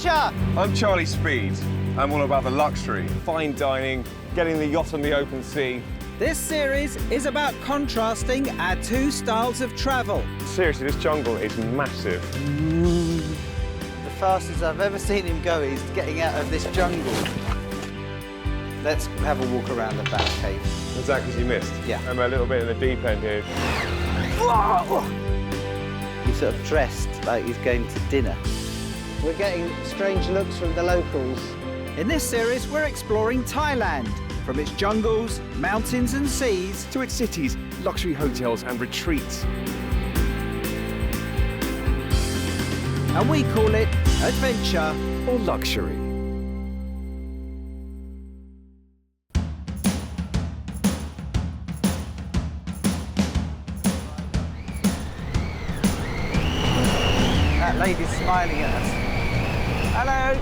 adventure! I'm Charlie Speed. I'm all about the luxury, fine dining, getting the yacht on the open sea. This series is about contrasting our two styles of travel. Seriously, this jungle is massive. The fastest I've ever seen him go is getting out of this jungle. Let's have a walk around the bat cave. Exactly as you missed. Yeah. I'm a little bit in the deep end here. He's sort of dressed like he's going to dinner. We're getting strange looks from the locals. In this series, we're exploring Thailand, from its jungles, mountains and seas, To its cities, luxury hotels and retreats. and we call it adventure. Or luxury. That lady's smiling at us. Hello.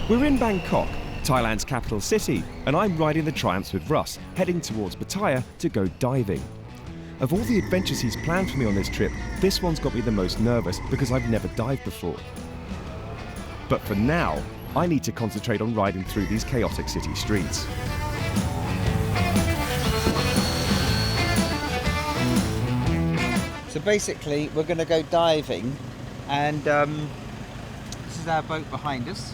We're in Bangkok, Thailand's capital city, and I'm riding the Triumphs with Russ, heading towards Pattaya to go diving. Of all the adventures he's planned for me on this trip, this one's got me the most nervous because I've never dived before. But for now, I need to concentrate on riding through these chaotic city streets. So basically, we're going to go diving, and this is our boat behind us.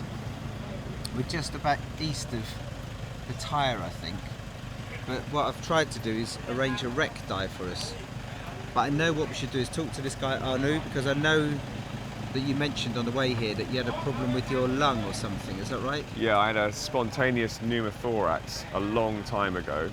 We're just about east of Pattaya, I think. But what I've tried to do is arrange a wreck dive for us. But I know what we should do is talk to this guy Arnu, because I know that you mentioned on the way here that you had a problem with your lung or something. Is that right? Yeah, I had a spontaneous pneumothorax a long time ago.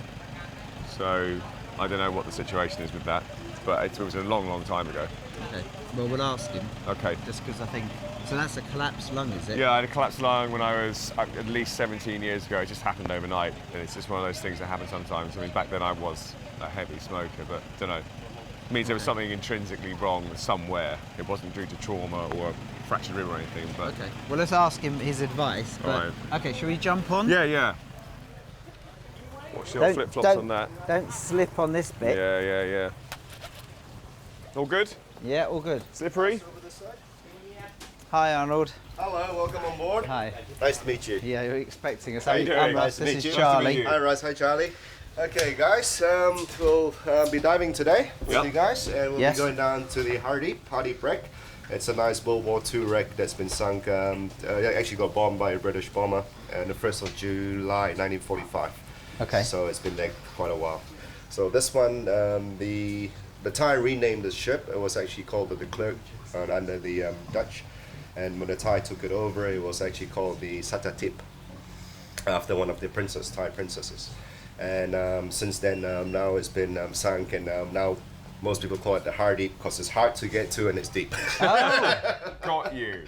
So I don't know what the situation is with that, but it was a long, long time ago. Okay. Well, we'll ask him. Okay. Just because I think... So that's a collapsed lung, is it? Yeah, I had a collapsed lung when I was at least 17 years ago. It just happened overnight, and it's just one of those things that happen sometimes. I mean, back then I was a heavy smoker, but don't know. It means there was something intrinsically wrong somewhere. It wasn't due to trauma or a fractured rib or anything, but... Okay. Well, let's ask him his advice. But... All right. Okay, shall we jump on? Yeah, yeah. What's your flip-flops on that? Don't slip on this bit. Yeah. All good? Yeah, all good. Slippery? Hi, Arnold. Hello, welcome on board. Hi. Nice to meet you. Yeah, you're expecting us. How you doing? I'm Nice Russ, to this meet is you. Charlie. Nice to meet Hi Russ, hi Charlie. Okay guys, we'll be diving today with you guys, and we'll Yes. be going down to the Hardeep wreck. It's a nice World War II wreck that's been sunk, actually got bombed by a British bomber on the 1st of July 1945. Okay. So it's been there quite a while. So this one, the Thai renamed the ship. It was actually called the Clerk under the Dutch. And when the Thai took it over, it was actually called the Satatip, after one of the Thai princesses. And since then, now it's been sunk, and now most people call it the Hardeep because it's hard to get to and it's deep. Got you.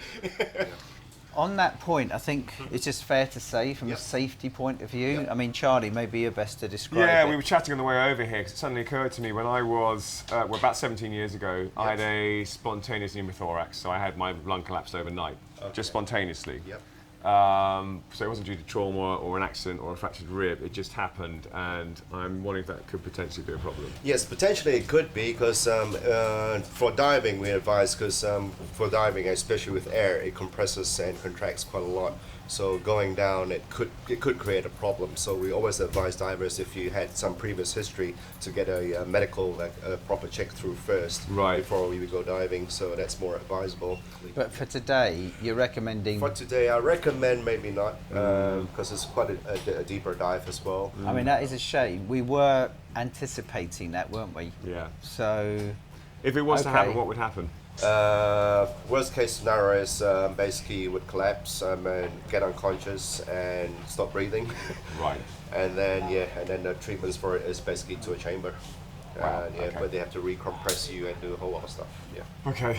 On that point, I think it's just fair to say, from a safety point of view, I mean, Charlie, maybe you're best to describe Yeah, it. we were chatting on the way over here because it suddenly occurred to me when I was, about 17 years ago, I had a spontaneous pneumothorax, so I had my lung collapsed overnight, just spontaneously. Yep. So it wasn't due to trauma or an accident or a fractured rib, it just happened, and I'm wondering if that could potentially be a problem. Yes, potentially it could be, because for diving we advise, because for diving, especially with air, it compresses and contracts quite a lot. So going down, it could create a problem. So we always advise divers, if you had some previous history, to get a medical, like a proper check through first, Right. before we would go diving. So that's more advisable. But for today, you're recommending... For today, I recommend maybe not, because it's quite a deeper dive as well. I mean, that is a shame. We were anticipating that, weren't we? Yeah. So... If it was to Okay. happen, what would happen? Worst case scenario is basically you would collapse and get unconscious and stop breathing. Right. And then the treatments for it is basically to a chamber. Wow, Yeah, okay. but they have to recompress you and do a whole lot of stuff. Yeah. Okay.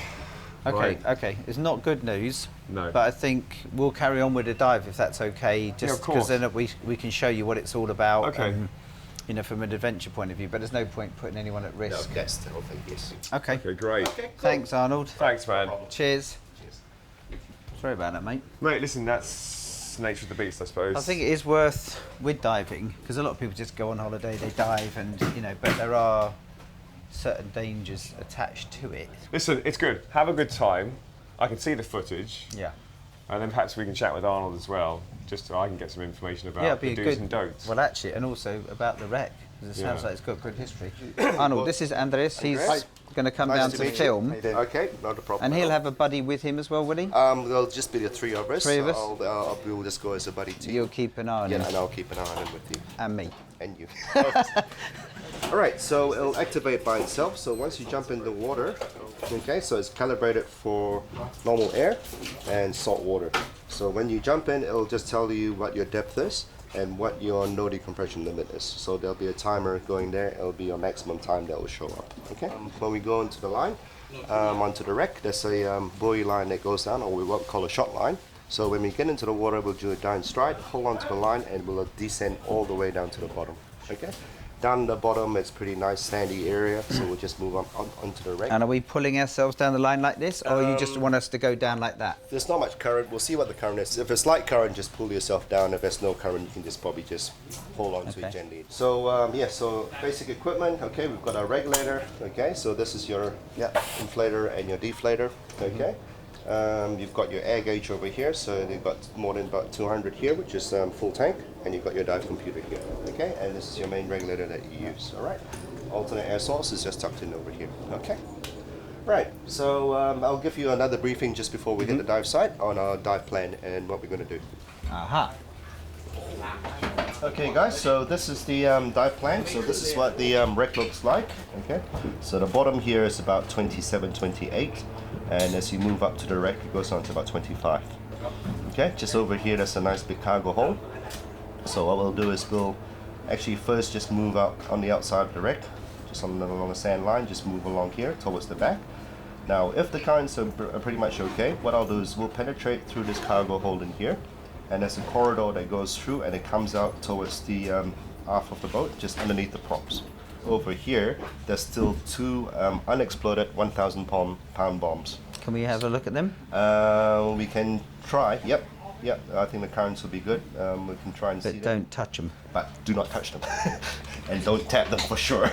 Okay, Right. okay. It's not good news. No. But I think we'll carry on with the dive if that's okay. Just of course. because then we can show you what it's all about. Okay. You know, from an adventure point of view. But there's no point putting anyone at No, risk. that's the whole thing, yes. Okay. Okay, great. Thanks, Arnold. Thanks, man. Cheers. Cheers. Sorry about that, mate. Mate, listen, that's the nature of the beast, I suppose. I think it is worth, with diving, because a lot of people just go on holiday, they dive, and you know, but there are certain dangers attached to it. Listen, it's good. Have a good time. I can see the footage. Yeah. And then perhaps we can chat with Arnold as well, just so I can get some information about the do's and don'ts. Well, actually, and also about the wreck, because it sounds Yeah. like it's got good history. Arnold, this is Andres. He's going to come down to film. Okay, not a problem. And he'll have a buddy with him as well, will he? There'll just be the three of us. Three of us? We'll just go as a buddy team. You'll keep an eye on him. Yeah, and I'll keep an eye on him with you. And me. And you. All right, so it'll activate by itself. So once you jump in the water, okay, so it's calibrated for normal air and salt water. So when you jump in, it'll just tell you what your depth is and what your no decompression limit is. So there'll be a timer going there. It'll be your maximum time that will show up. Okay. When we go into the line, onto the wreck, there's a buoy line that goes down, or what we call a shot line. So when we get into the water, we'll do it down stride, hold on to the line, and we'll descend all the way down to the bottom. Okay. Down the bottom, it's pretty nice sandy area, so we'll just move on onto the wreck. And are we pulling ourselves down the line like this, or you just want us to go down like that? There's not much current. We'll see what the current is. If it's light current, just pull yourself down. If there's no current, you can just probably just hold on to it gently. So so basic equipment. Okay, we've got our regulator. Okay, so this is your inflator and your deflator. Okay. You've got your air gauge over here, so you've got more than about 200 here, which is full tank, and you've got your dive computer here, okay? And this is your main regulator that you use, all right? Alternate air source is just tucked in over here, okay? Right, so I'll give you another briefing just before we hit the dive site on our dive plan and what we're going to do. Aha. Okay guys, so this is the dive plan. So this is what the wreck looks like, okay? So the bottom here is about 27, 28. And as you move up to the wreck, it goes on to about 25. Okay, just over here, there's a nice big cargo hold. So what we'll do is we'll actually first just move out on the outside of the wreck, just along the sand line, just move along here towards the back. Now, if the currents are pretty much okay, what I'll do is we'll penetrate through this cargo hold in here, and there's a corridor that goes through and it comes out towards the aft of the boat, just underneath the props. Over here, there's still two unexploded 1,000 pound bombs. Can we have a look at them? We can try. Yep. I think the currents will be good. We can try and see them. But don't touch them. But do not touch them, and don't tap them for sure.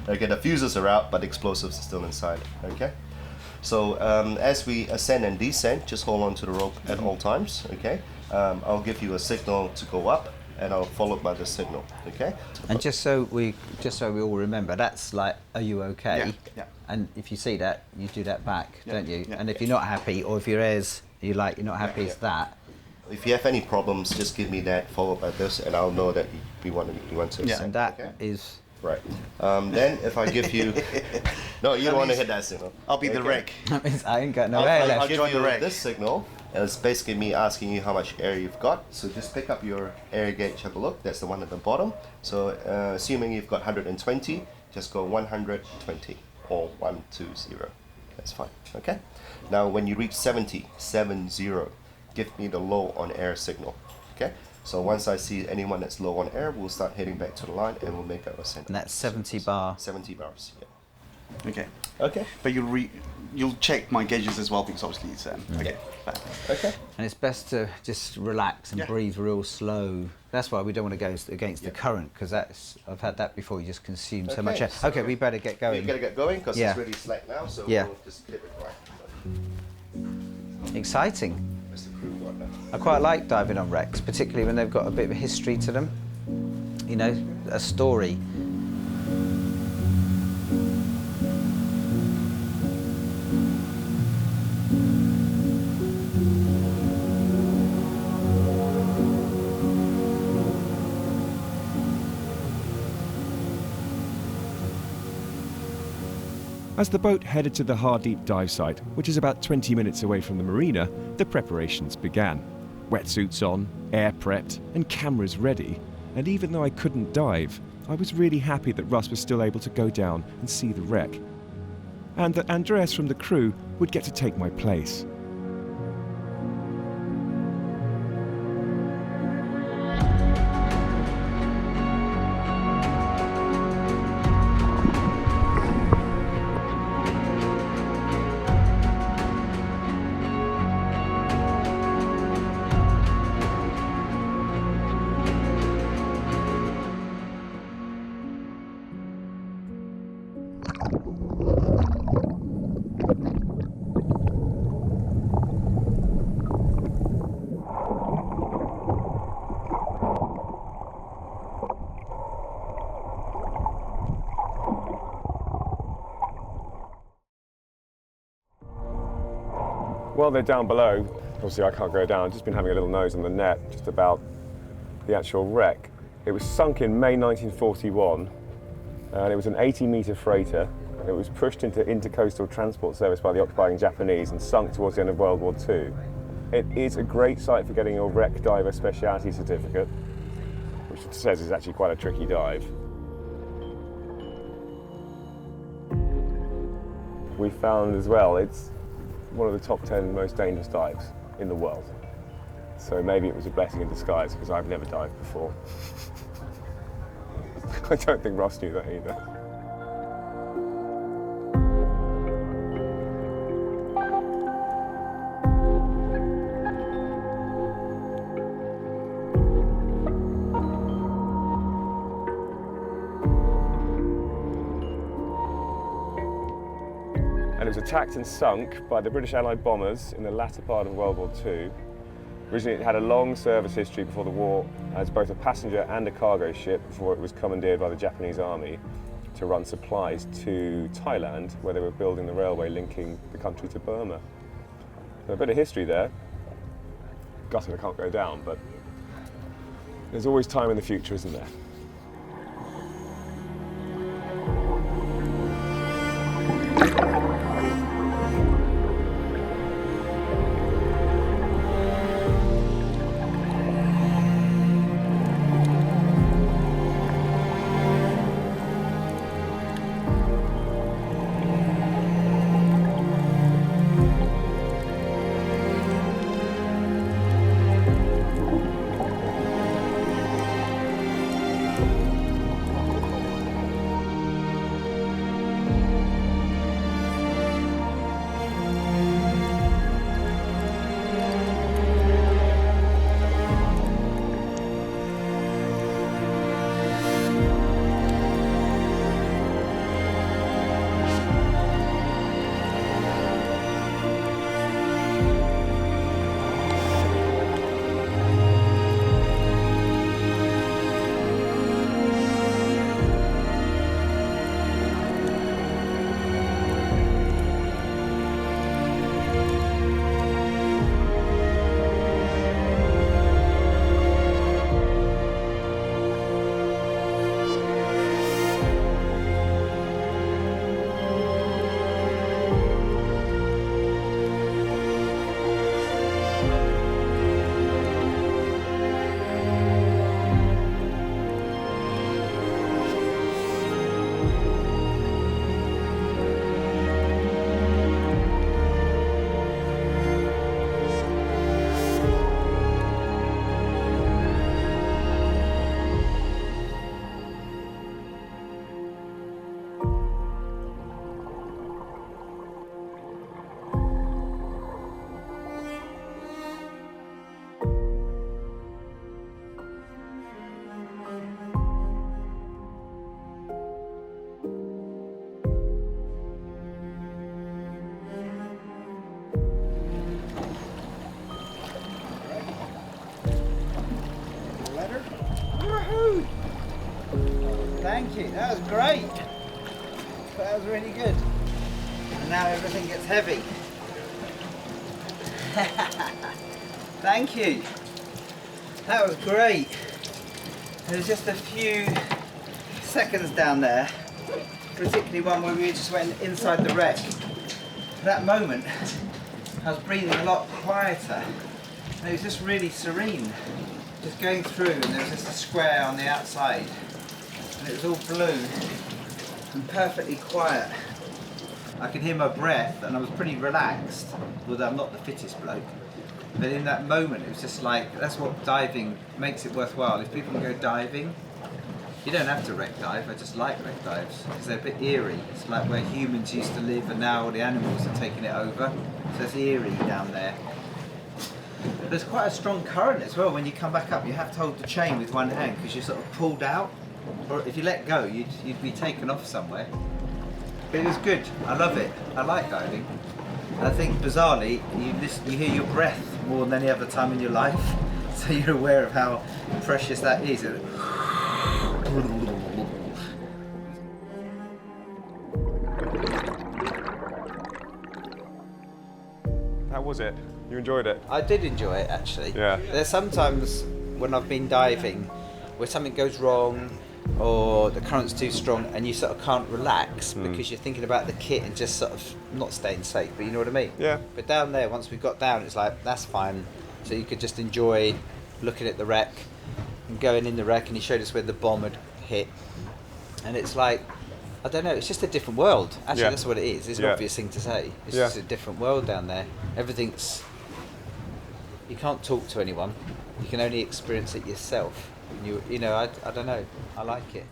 Okay, the fuses are out, but the explosives are still inside. Okay. So as we ascend and descend, just hold on to the rope at all times. Okay. I'll give you a signal to go up, and I'll follow by the signal, okay? And just so we all remember, that's like, are you okay? Yeah. And if you see that, you do that back, don't you? Yeah. And if you're not happy, or if your air's, you're not happy, it's that. If you have any problems, just give me that, followed by this, and I'll know that you want to ascend. And that okay? is... Right. Then if I give you... No, you don't want to hit that signal. I'll be the wreck. That means I ain't got no air I'll left. give join you the wreck. this signal, and it's basically me asking you how much air you've got. So just pick up your air gauge, have a look. That's the one at the bottom. So assuming you've got 120, just go 120 or 120. That's fine. Okay. Now when you reach 70, give me the low on air signal. Okay. So once I see anyone that's low on air, we'll start heading back to the line and we'll make our ascent. And that's 70 bar. 70 bars. Yeah. Okay. Okay. But you'll check my gauges as well, because obviously it's okay. Okay. And it's best to just relax and breathe real slow. That's why we don't want to go against the current, because I've had that before. You just consume so much air. so Okay, we better get going. We gotta get going because Yeah. it's really slack now. So Yeah. we'll just keep it right. Exciting. Mr. Crew right now. I quite like diving on wrecks, particularly when they've got a bit of a history to them. You know, a story. As the boat headed to the Hardeep dive site, which is about 20 minutes away from the marina, the preparations began. Wetsuits on, air prepped, and cameras ready. And even though I couldn't dive, I was really happy that Russ was still able to go down and see the wreck. And that Andreas from the crew would get to take my place. Well, they're down below. Obviously, I can't go down. I've just been having a little nose on the net, just about the actual wreck. It was sunk in May 1941, and it was an 80-metre freighter. It was pushed into intercoastal transport service by the occupying Japanese and sunk towards the end of World War II. It is a great site for getting your wreck diver speciality certificate, which says it's actually quite a tricky dive. We found as well, it's one of the top 10 most dangerous dives in the world. So maybe it was a blessing in disguise, because I've never dived before. I don't think Ross knew that either. And it was attacked and sunk by the British Allied bombers in the latter part of World War II. Originally, it had a long service history before the war as both a passenger and a cargo ship before it was commandeered by the Japanese army to run supplies to Thailand, where they were building the railway linking the country to Burma. So a bit of history there. Gutted I can't go down, but there's always time in the future, isn't there? Thank you, that was great. That was really good. And now everything gets heavy. Thank you. That was great. There was just a few seconds down there, particularly one where we just went inside the wreck. That moment, I was breathing a lot quieter. And it was just really serene. Just going through, and there was just a square on the outside. And it was all blue and perfectly quiet. I could hear my breath and I was pretty relaxed, although I'm not the fittest bloke. But in that moment, it was just like, that's what diving makes it worthwhile. If people can go diving, you don't have to wreck dive. I just like wreck dives because they're a bit eerie. It's like where humans used to live and now all the animals are taking it over. So it's eerie down there. There's quite a strong current as well. When you come back up, you have to hold the chain with one hand because you're sort of pulled out. Or if you let go, you'd be taken off somewhere. But it was good. I love it. I like diving. And I think bizarrely, you hear your breath more than any other time in your life. So you're aware of how precious that is. That was it. You enjoyed it. I did enjoy it, actually. Yeah. There's sometimes when I've been diving where something goes wrong or the current's too strong and you sort of can't relax because you're thinking about the kit and just sort of not staying safe, but you know what I mean? Yeah. But down there, once we got down, it's like, that's fine. So you could just enjoy looking at the wreck and going in the wreck, and he showed us where the bomb had hit. And it's like, I don't know, it's just a different world. Actually, Yeah. that's what it is. It's an Yeah. obvious thing to say. It's Yeah. just a different world down there. Everything's... You can't talk to anyone. You can only experience it yourself. And you know, I don't know. I like it.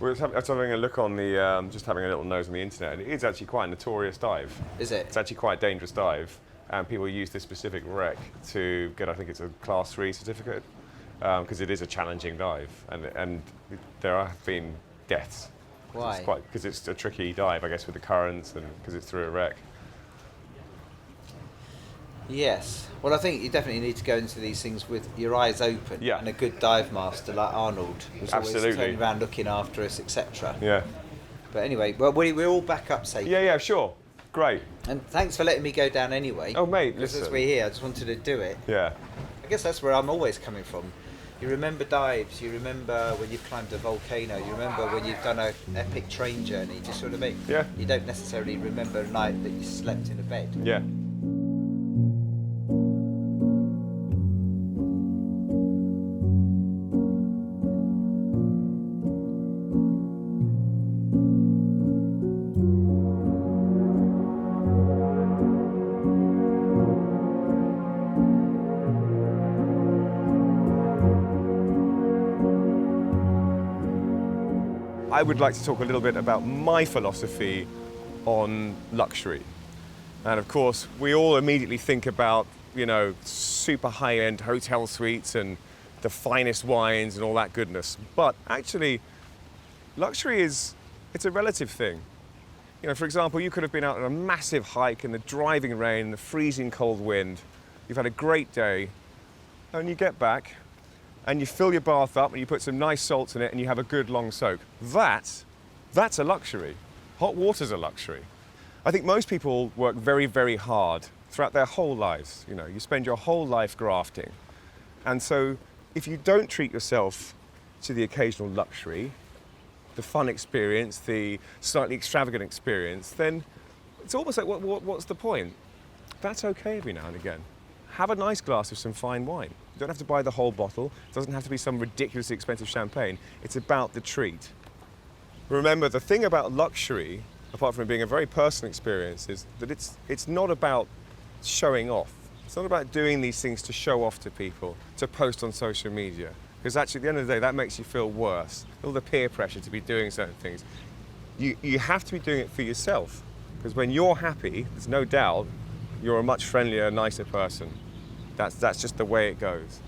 I was having a look on the, just having a little nose on the internet, and it is actually quite a notorious dive. Is it? It's actually quite a dangerous dive, and people use this specific wreck to get, I think it's a Class 3 certificate, because it is a challenging dive, and there have been deaths. Why? Because it's a tricky dive, I guess, with the currents, and because it's through a wreck. Yes. Well, I think you definitely need to go into these things with your eyes open. Yeah. And a good dive master like Arnold was Absolutely. always turning around looking after us, etc. Yeah. But anyway, well, we're all back up safe. Yeah, sure. Great. And thanks for letting me go down anyway. Oh, mate, Because as listen. we're here, I just wanted to do it. Yeah. I guess that's where I'm always coming from. You remember dives, you remember when you've climbed a volcano, you remember when you've done an epic train journey, do you see what I mean? Yeah. You don't necessarily remember a night that you slept in a bed. Yeah. I would like to talk a little bit about my philosophy on luxury. And of course, we all immediately think about, you know, super high-end hotel suites and the finest wines and all that goodness. But actually, luxury it's a relative thing. You know, for example, you could have been out on a massive hike in the driving rain, the freezing cold wind. You've had a great day, and you get back, and you fill your bath up and you put some nice salts in it and you have a good long soak. That's a luxury. Hot water's a luxury. I think most people work very, very hard throughout their whole lives. You know, you spend your whole life grafting. And so if you don't treat yourself to the occasional luxury, the fun experience, the slightly extravagant experience, then it's almost like, what's the point? That's okay every now and again. Have a nice glass of some fine wine. You don't have to buy the whole bottle. It doesn't have to be some ridiculously expensive champagne. It's about the treat. Remember, the thing about luxury, apart from it being a very personal experience, is that it's not about showing off. It's not about doing these things to show off to people, to post on social media. Because actually, at the end of the day, that makes you feel worse. All the peer pressure to be doing certain things. You have to be doing it for yourself. Because when you're happy, there's no doubt, you're a much friendlier, nicer person. That's just the way it goes.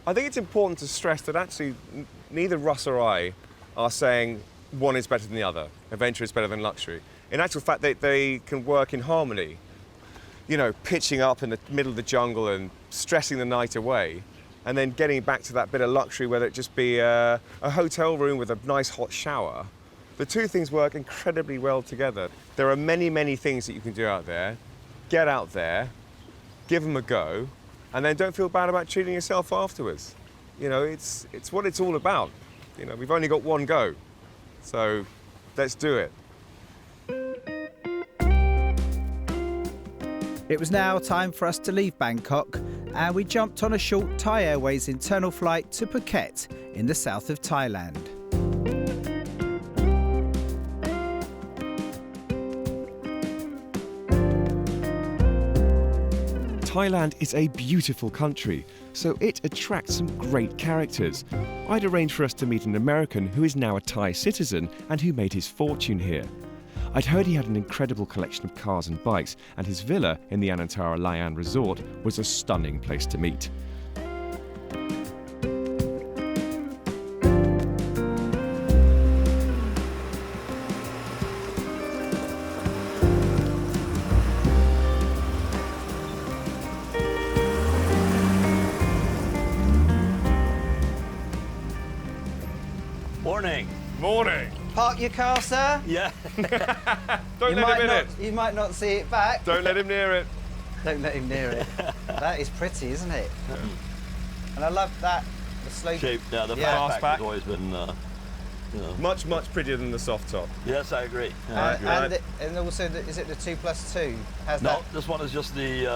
I think it's important to stress that actually neither Russ or I are saying one is better than the other, adventure is better than luxury. In actual fact, they can work in harmony. You know, pitching up in the middle of the jungle and stressing the night away, and then getting back to that bit of luxury, whether it just be a hotel room with a nice hot shower. The two things work incredibly well together. There are many, many things that you can do out there. Get out there, give them a go, and then don't feel bad about treating yourself afterwards. You know, it's what it's all about. You know, we've only got one go, so let's do it. It was now time for us to leave Bangkok, and we jumped on a short Thai Airways internal flight to Phuket in the south of Thailand. Thailand is a beautiful country, so it attracts some great characters. I'd arranged for us to meet an American who is now a Thai citizen and who made his fortune here. I'd heard he had an incredible collection of cars and bikes, and his villa in the Anantara Layan resort was a stunning place to meet. Morning. Morning. Park your car, sir. Yeah. Don't let him in it. You might not see it back. Don't let him near it. Don't let him near it. That is pretty, isn't it? And I love that, the slope. Shape, the Fastback. fastback has always been, Much prettier than the soft top. Yes, I agree. Yeah. And also, is it the 2+2? Has No, that? this one is just the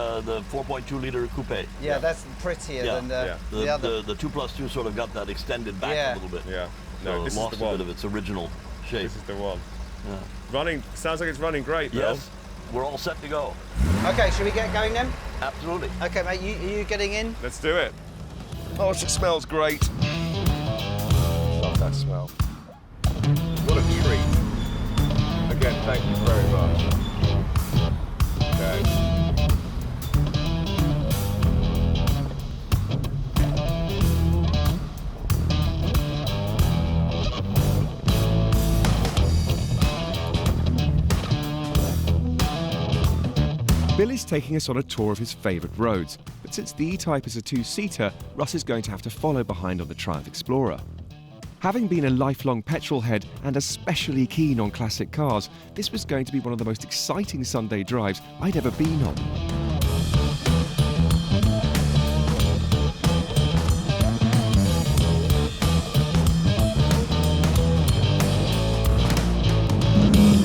4.2 liter coupe. Yeah, that's prettier than the other. The 2+2 sort of got that extended back a little bit. Yeah. So No, this it lost is the a one. bit of its original shape. This is the one. Yeah. Running, sounds like it's running great, Bill. Yes, we're all set to go. Okay, should we get going then? Absolutely. Okay, mate, are you getting in? Let's do it. Oh, it smells great. Love that smell. What a treat. Again, thank you very much. Okay. Bill is taking us on a tour of his favourite roads, but since the E-Type is a two-seater, Russ is going to have to follow behind on the Triumph Explorer. Having been a lifelong petrol head and especially keen on classic cars, this was going to be one of the most exciting Sunday drives I'd ever been on.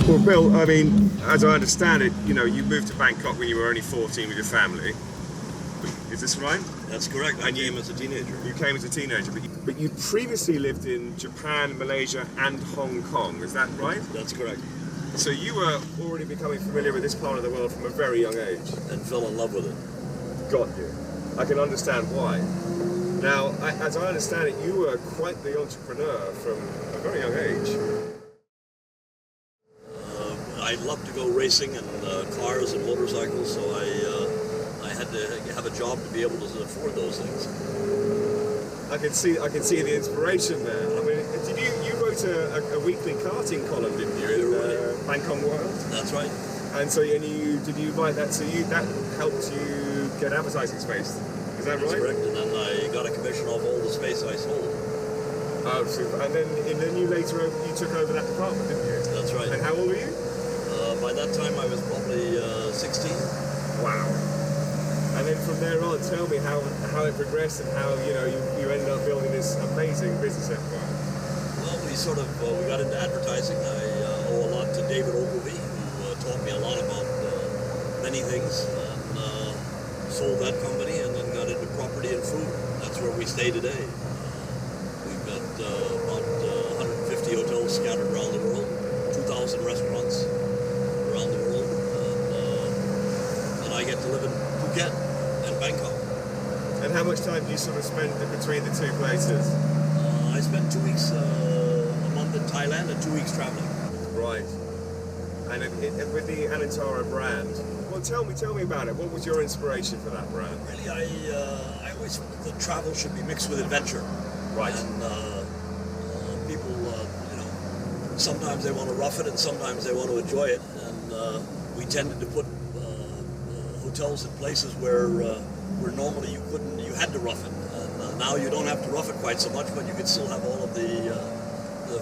Well, Bill, I mean, as I understand it, you moved to Bangkok when you were only 14 with your family. Is this right? That's correct. I came as a teenager. You came as a teenager, but you previously lived in Japan, Malaysia, and Hong Kong. Is that right? That's correct. So you were already becoming familiar with this part of the world from a very young age. And fell in love with it. Got you. I can understand why. Now, as I understand it, you were quite the entrepreneur from a very young age. I love to go racing and cars and motorcycles, so I had to have a job to be able to afford those things. I can see the inspiration there. I mean, you wrote a weekly karting column, didn't you, in Bangkok World? That's right. And so, did you write that? So that helped you get advertising space. Is that right? That's correct. And then I got a commission off all the space I sold. Oh, super. And then you later you took over that department, didn't you? That's right. And how old were you? By that time, I was probably 16. Wow. And then from there on, tell me how it progressed and how you ended up building this amazing business empire. Well, we got into advertising. I owe a lot to David Ogilvy, who taught me a lot about many things, and sold that company, and then got into property and food. That's where we stay today. We've got about 150 hotels scattered around the world, 2,000 restaurants around the world, and I get to live in Phuket and Bangkok. And how much time do you sort of spend between the two places? I spend 2 weeks a month in Thailand and 2 weeks traveling. Right. And with the Anantara brand, well, tell me about it. What was your inspiration for that brand? Really, I always thought that travel should be mixed with adventure. Right. And people, sometimes they want to rough it and sometimes they want to enjoy it. And we tended to put hotels in places where normally you had to rough it. And now you don't have to rough it quite so much, but you can still have all of the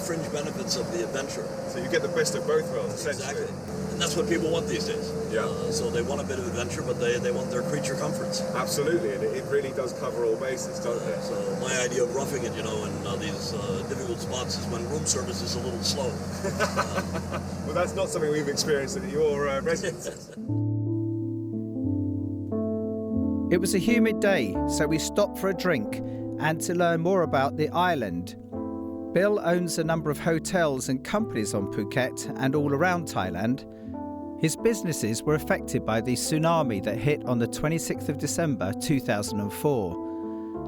fringe benefits of the adventure. So you get the best of both worlds, essentially. Exactly. And that's what people want these days. Yeah. So they want a bit of adventure, but they want their creature comforts. Absolutely, and it really does cover all bases, doesn't it? So my idea of roughing it, in these difficult spots is when room service is a little slow. Well, that's not something we've experienced at your residences. It was a humid day, so we stopped for a drink and to learn more about the island. Bill owns a number of hotels and companies on Phuket and all around Thailand. His businesses were affected by the tsunami that hit on the 26th of December 2004.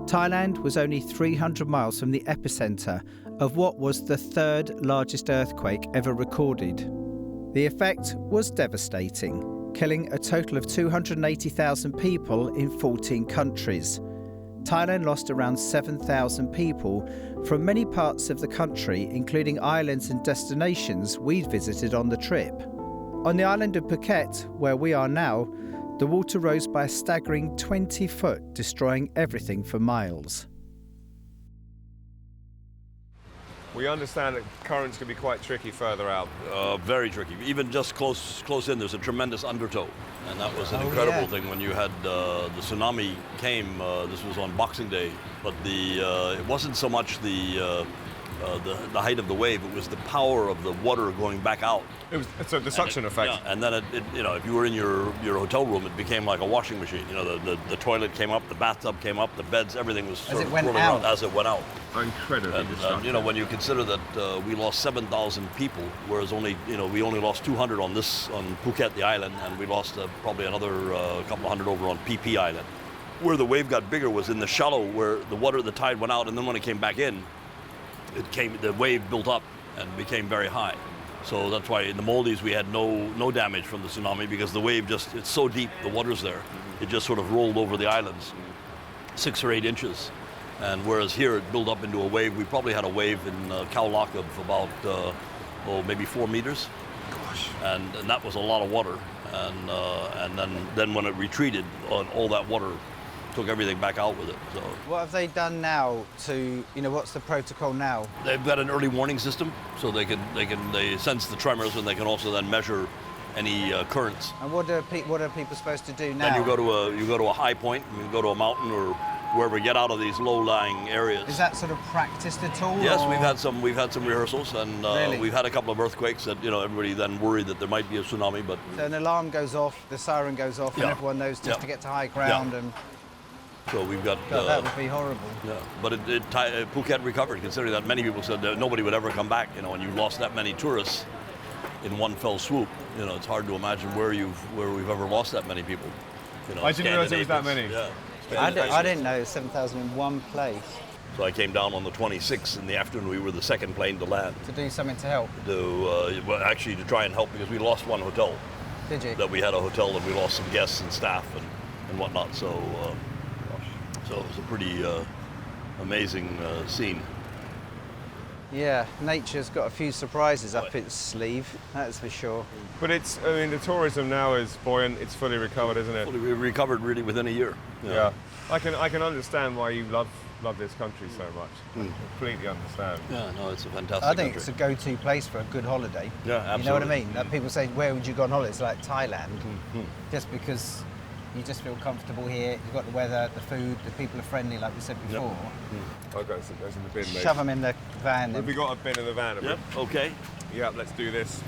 Thailand was only 300 miles from the epicentre of what was the third largest earthquake ever recorded. The effect was devastating, killing a total of 280,000 people in 14 countries. Thailand lost around 7,000 people from many parts of the country, including islands and destinations we'd visited on the trip. On the island of Phuket, where we are now, the water rose by a staggering 20 foot, destroying everything for miles. We understand that currents can be quite tricky further out. Very tricky. Even just close in, there's a tremendous undertow. And that was an incredible thing when you had the tsunami came. This was on Boxing Day. But it wasn't so much the height of the wave, it was the power of the water going back out. It was the suction effect. Yeah, and then if you were in your hotel room, it became like a washing machine. The toilet came up, the bathtub came up, the beds, everything was sort of swirling around as it went out. Incredibly destructive. When you consider that we lost 7,000 people, whereas we only lost 200 on Phuket, the island, and we lost probably another couple of hundred over on PP Island. Where the wave got bigger was in the shallow, where the tide went out, and then when it came back in, the wave built up and became very high. So that's why in the Maldives we had no damage from the tsunami, because the wave it's so deep, the water's there, it just sort of rolled over the islands 6 or 8 inches. And whereas here it built up into a wave, we probably had a wave in Khao Lak of about maybe 4 meters. Gosh. And that was a lot of water. And then when it retreated, all that water took everything back out with it. So what have they done now to, what's the protocol now? They've got an early warning system, so they sense the tremors, and they can also then measure any currents. And what are people supposed to do now? Then you go to a high point, you go to a mountain or wherever, get out of these low-lying areas. Is that sort of practiced at all? Yes, or? we've had some rehearsals, and really? We've had a couple of earthquakes that everybody then worried that there might be a tsunami, but so an alarm goes off, the siren goes off, and everyone knows just to get to high ground and. So we've got. That would be horrible. Yeah, but Phuket recovered, considering that many people said that nobody would ever come back. And you lost that many tourists in one fell swoop. It's hard to imagine where we've ever lost that many people. I didn't realize there was that many. Yeah. I didn't know 7,000 in one place. So I came down on the 26th in the afternoon. We were the second plane to land. To do something to help? Actually, to try and help, because we lost one hotel. Did you? That we had a hotel, and we lost some guests and staff and whatnot. So it was a pretty amazing scene. Yeah, nature's got a few surprises up its sleeve, that's for sure. But the tourism now is buoyant, it's fully recovered, isn't it? Fully recovered really within a year. Yeah. I can understand why you love this country so much. I completely understand. Yeah, no, it's a fantastic I think country. it's a go-to place for a good holiday. Yeah, absolutely. You know what I mean? Like people say, where would you go on holiday? It's like Thailand, just because you just feel comfortable here. You've got the weather, the food, the people are friendly, like we said before. I'll go in the bin, mate. Shove them in the van. Have we got a bin in the van? Yep, okay. Yeah, let's do this.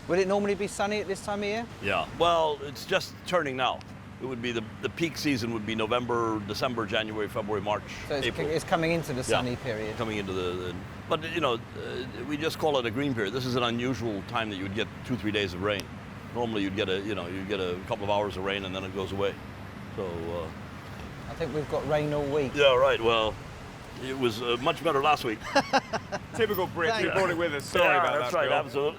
Would it normally be sunny at this time of year? Yeah, well, it's just turning now. It would be the peak season would be November, December, January, February, March, April. It's coming into the sunny period. Coming into but we just call it a green period. This is an unusual time that you would get 2-3 days of rain. Normally you'd get a couple of hours of rain and then it goes away. So I think we've got rain all week. Yeah, right. Well, it was much better last week. Typical Brit. You brought it with us. Sorry about that. That's right. Bill. Absolutely.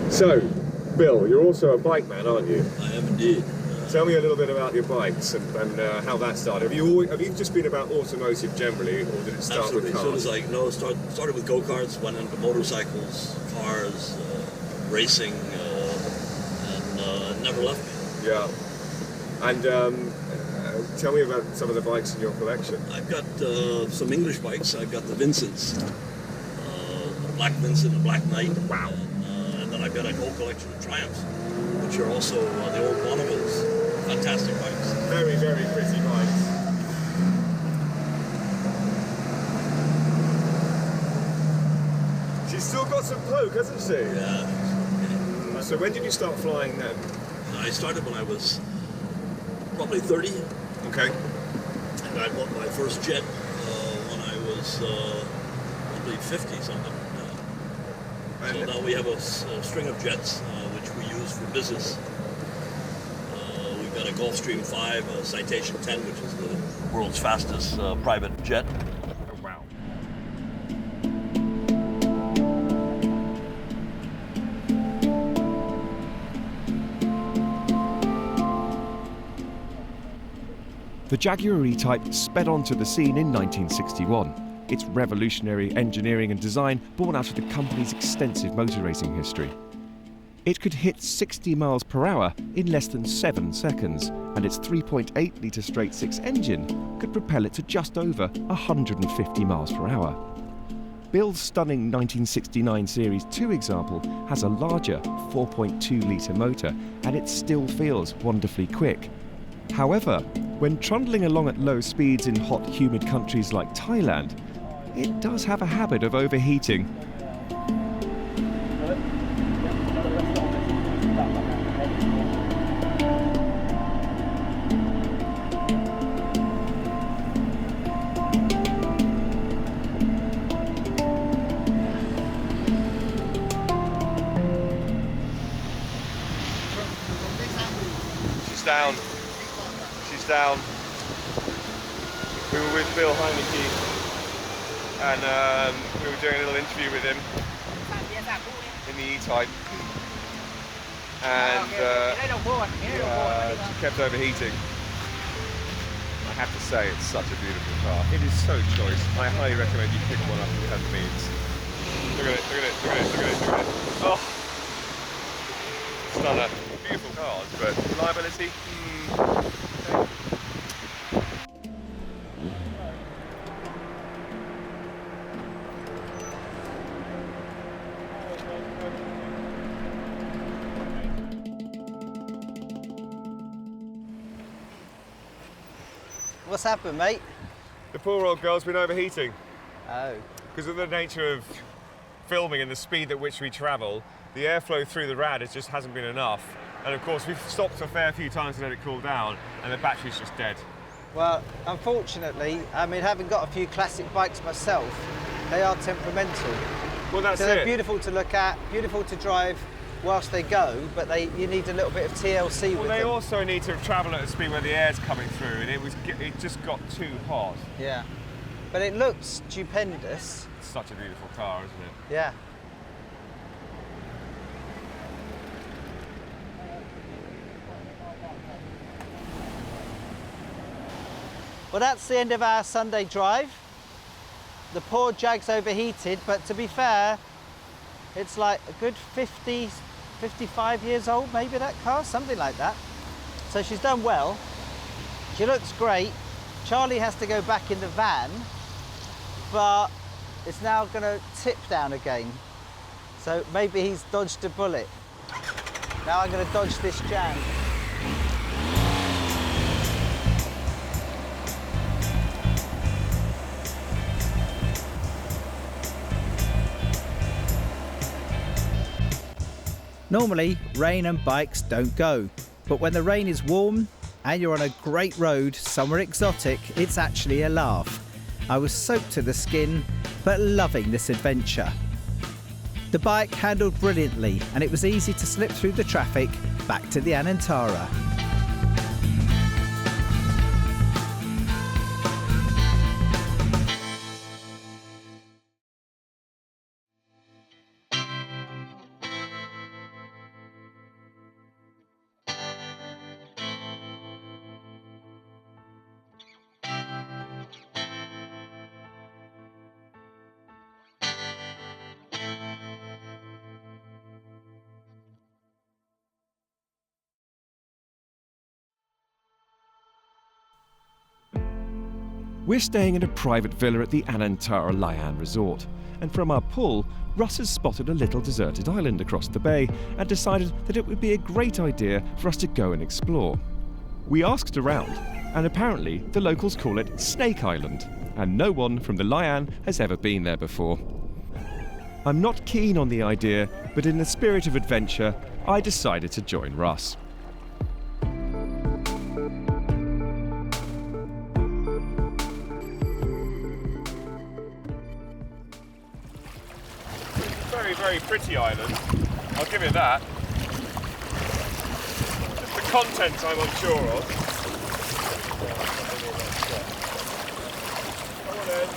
So, Bill, you're also a bike man, aren't you? I am indeed. Tell me a little bit about your bikes and how that started. Have you just been about automotive generally, or did it start with cars? Started with go-karts, went into motorcycles, cars, racing, and never left me. Yeah. And tell me about some of the bikes in your collection. I've got some English bikes. I've got the Vincents, a Black Vincent, a Black Knight. Wow. And then I've got a whole collection of Triumphs, which are also the old Bonneville's. Fantastic bikes. Very, very pretty bikes. She's still got some poke, hasn't she? Yeah. So when did you start flying then? I started when I was probably 30. Okay. And I bought my first jet when I was probably 50 something. So now we have a string of jets which we use for business. We've got a Gulfstream 5, a Citation 10, which is the world's fastest private jet. Oh, wow. The Jaguar E-Type sped onto the scene in 1961. Its revolutionary engineering and design born out of the company's extensive motor racing history. It could hit 60 miles per hour in less than 7 seconds, and its 3.8 litre straight-six engine could propel it to just over 150 miles per hour. Bill's stunning 1969 Series 2 example has a larger 4.2 litre motor, and it still feels wonderfully quick. However, when trundling along at low speeds in hot, humid countries like Thailand, it does have a habit of overheating. She's down. We were with Bill Heineke, and we were doing a little interview with him in the E-Type, and she kept overheating. I have to say, it's such a beautiful car. It is so choice. I highly recommend you pick one up if you have the means. Look at it, look at it, look at it, look at it, look at it. Oh! Stunner. Beautiful cars, but reliability, okay. What's happened, mate? The poor old girl's been overheating. Oh. Because of the nature of filming and the speed at which we travel, the airflow through the rad just hasn't been enough. And of course, we've stopped a fair few times to let it cool down, and the battery's just dead. Well, unfortunately, I mean, having got a few classic bikes myself, they are temperamental. Well, that's so it. They're beautiful to look at, beautiful to drive whilst they go, but you need a little bit of TLC with them. Well, they also need to travel at a speed where the air's coming through, and it just got too hot. Yeah, but it looks stupendous. It's such a beautiful car, isn't it? Yeah. Well, that's the end of our Sunday drive. The poor Jag's overheated, but to be fair, it's like a good 50, 55 years old, maybe, that car, something like that. So she's done well. She looks great. Charlie has to go back in the van, but it's now going to tip down again. So maybe he's dodged a bullet. Now I'm going to dodge this jam. Normally, rain and bikes don't go, but when the rain is warm and you're on a great road somewhere exotic, it's actually a laugh. I was soaked to the skin, but loving this adventure. The bike handled brilliantly, and it was easy to slip through the traffic back to the Anantara. We're staying in a private villa at the Anantara Layan Resort, and from our pool, Russ has spotted a little deserted island across the bay and decided that it would be a great idea for us to go and explore. We asked around, and apparently the locals call it Snake Island, and no one from the Layan has ever been there before. I'm not keen on the idea, but in the spirit of adventure, I decided to join Russ. Very pretty island, I'll give it that. Just the content I'm unsure of. Come on in.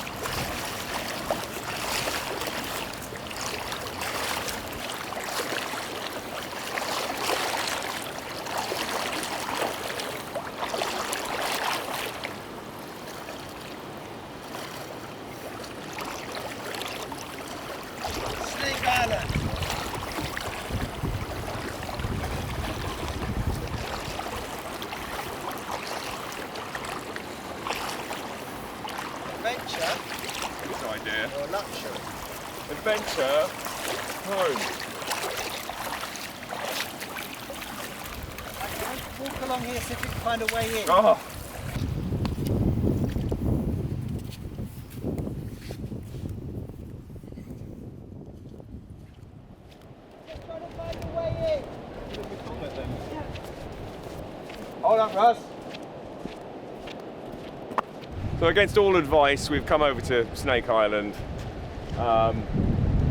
luxury. Adventure, home. Walk along here, see if we can find a way in. Oh. Hold on, Russ. So against all advice, we've come over to Snake Island.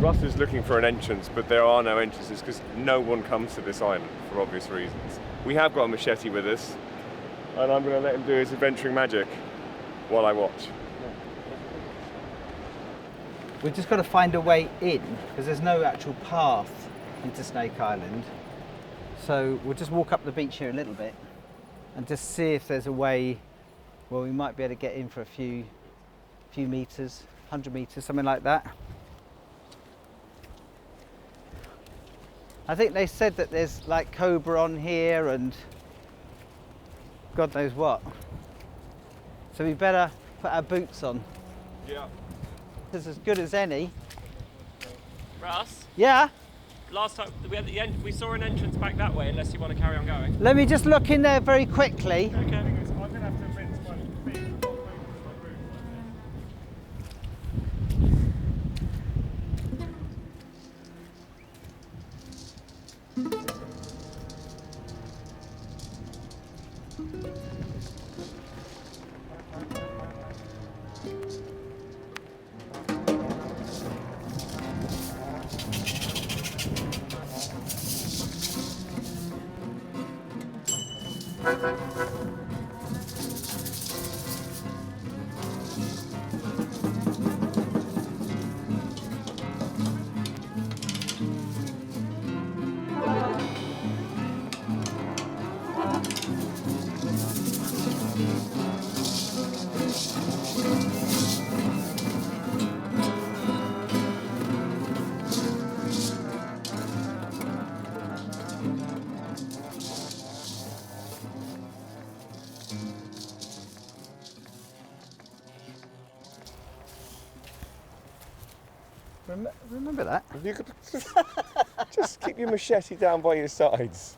Russ is looking for an entrance, but there are no entrances because no one comes to this island for obvious reasons. We have got a machete with us, and I'm going to let him do his adventuring magic while I watch. We've just got to find a way in because there's no actual path into Snake Island. So we'll just walk up the beach here a little bit and just see if there's a way where we might be able to get in for a few meters, 100 meters, something like that. I think they said that there's like cobra on here and God knows what. So we better put our boots on. Yeah. It's as good as any. Russ, Yeah? last time we saw an entrance back that way, unless you want to carry on going. Let me just look in there very quickly. Okay. I'm going to have to rinse my feet. Remember that? You could just keep your machete down by your sides.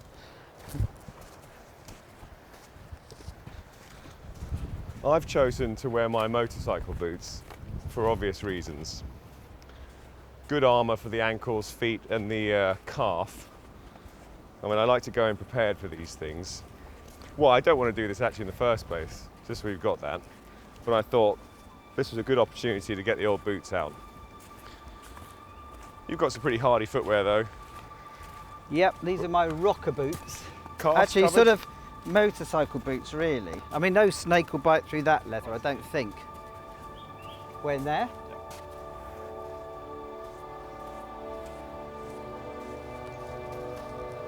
I've chosen to wear my motorcycle boots for obvious reasons. Good armour for the ankles, feet and the calf. I mean, I like to go in prepared for these things. Well, I don't want to do this actually in the first place, just so we've got that. But I thought this was a good opportunity to get the old boots out. You've got some pretty hardy footwear though. Yep, these are my rocker boots. Calf Actually, covered? sort of motorcycle boots, really. I mean, no snake will bite through that leather, I don't think. When there?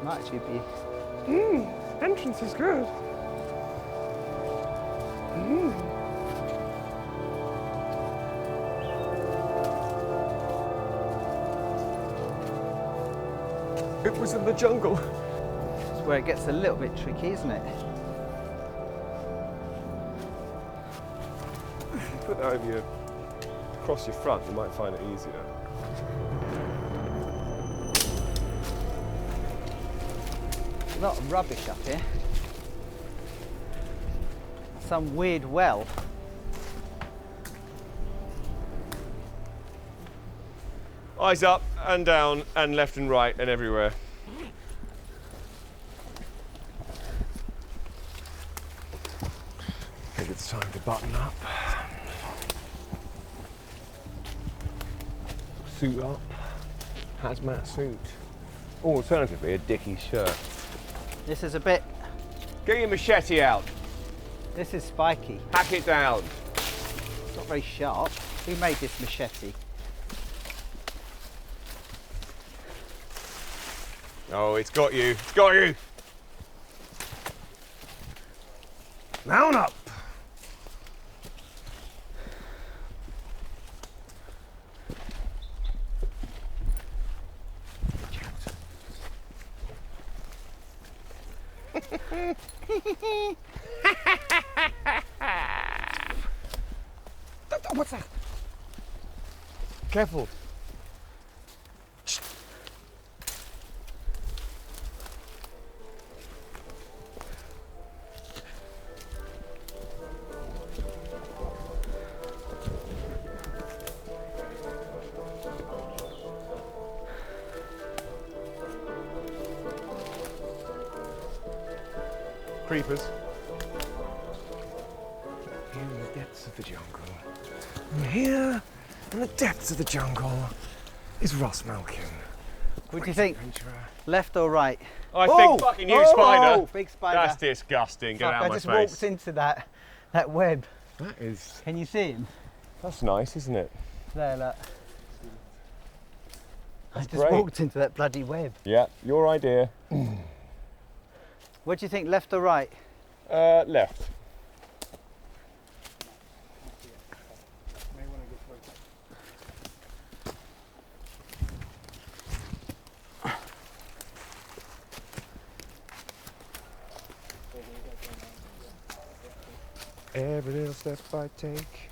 Might actually be. Entrance is good. It was in the jungle. That's where it gets a little bit tricky, isn't it? Put that over your, across your front, you might find it easier. A lot of rubbish up here. Some weird well. Eyes up and down and left and right and everywhere. I think it's time to button up. Suit up. Hazmat suit. Or alternatively, a Dickies shirt. This is a bit. Get your machete out. This is spiky. Hack it down. It's not very sharp. Who made this machete? Oh, it's got you. It's got you. Mount up. What's that? Careful. Creepers. Here in the depths of the jungle. And here in the depths of the jungle is Ross Malkin. What do you think? Left or right? I think fucking you, spider. Big spider. That's disgusting. Get out of my I just face. walked into that web. That is. Can you see him? That's nice, isn't it? There, look. I just great. walked into that bloody web. Yeah, your idea. What do you think, left or right? Left. Every little step I take,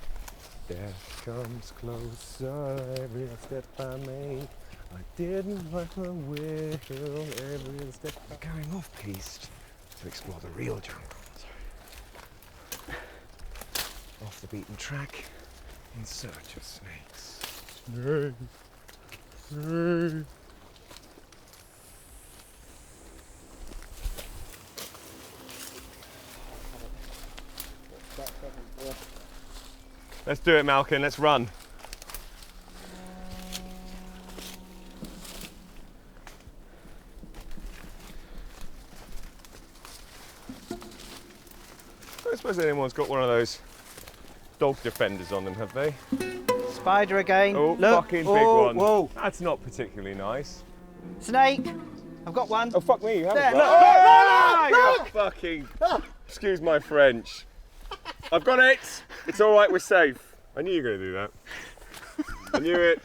death comes closer. Every little step I make, I didn't like my will. Every little step I'm going off-piste to explore the real jungle. Off the beaten track, in search of snakes. Snake. Let's do it, Malkin. Let's run. I don't suppose anyone's got one of those dog defenders on them, have they? Spider again. Oh, Look. fucking big one. Whoa. That's not particularly nice. Snake. I've got one. Oh, fuck me, you haven't There, got look, you fucking... Excuse my French. I've got it. It's all right, we're safe. I knew you were going to do that. I knew it.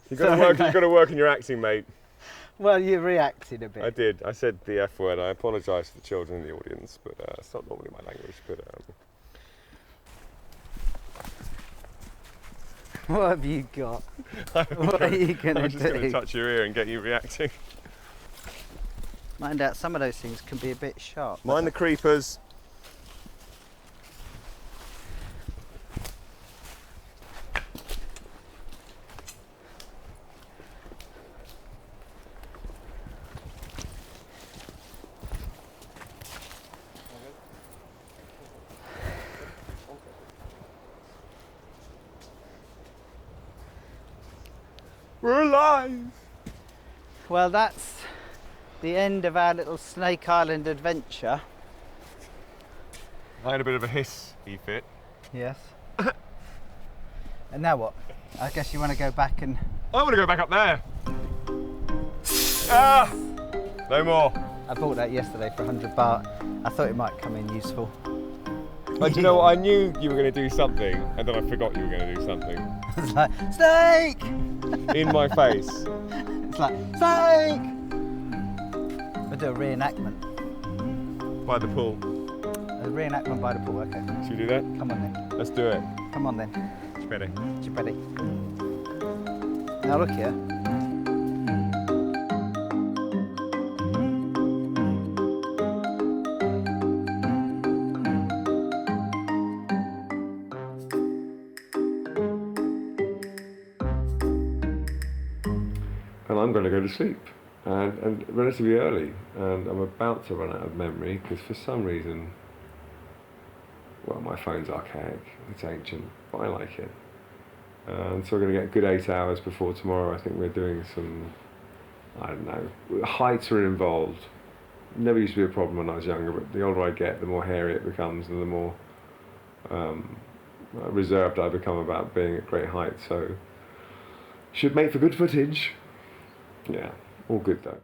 You've got to work in your acting, mate. Well, you reacted a bit. I did. I said the F word. I apologise to the children in the audience, but it's not normally my language. But What have you got? What are you going to do? I'm just going to touch your ear and get you reacting. Mind out, some of those things can be a bit sharp. Mind the creepers. We're alive! Well, that's the end of our little Snake Island adventure. I had a bit of a hiss, E-Fit. Yes. And now what? I guess you want to go back and... I want to go back up there. Ah! No more. I bought that yesterday for 100 baht. I thought it might come in useful. But you know what? I knew you were going to do something, and then I forgot you were going to do something. It's like, snake! In my face. It's like, snake! We'll do a reenactment. By the pool. A reenactment by the pool, okay. Should we do that? Come on then. Let's do it. Come on then. Ready? You ready? Now look here. And I'm going to go to sleep, and relatively early, and I'm about to run out of memory because for some reason, well, my phone's archaic, it's ancient, but I like it. And so we're going to get a good 8 hours before tomorrow. I think we're doing some, I don't know, heights are involved. Never used to be a problem when I was younger, but the older I get, the more hairy it becomes and the more reserved I become about being at great heights. So should make for good footage. Yeah, all good though.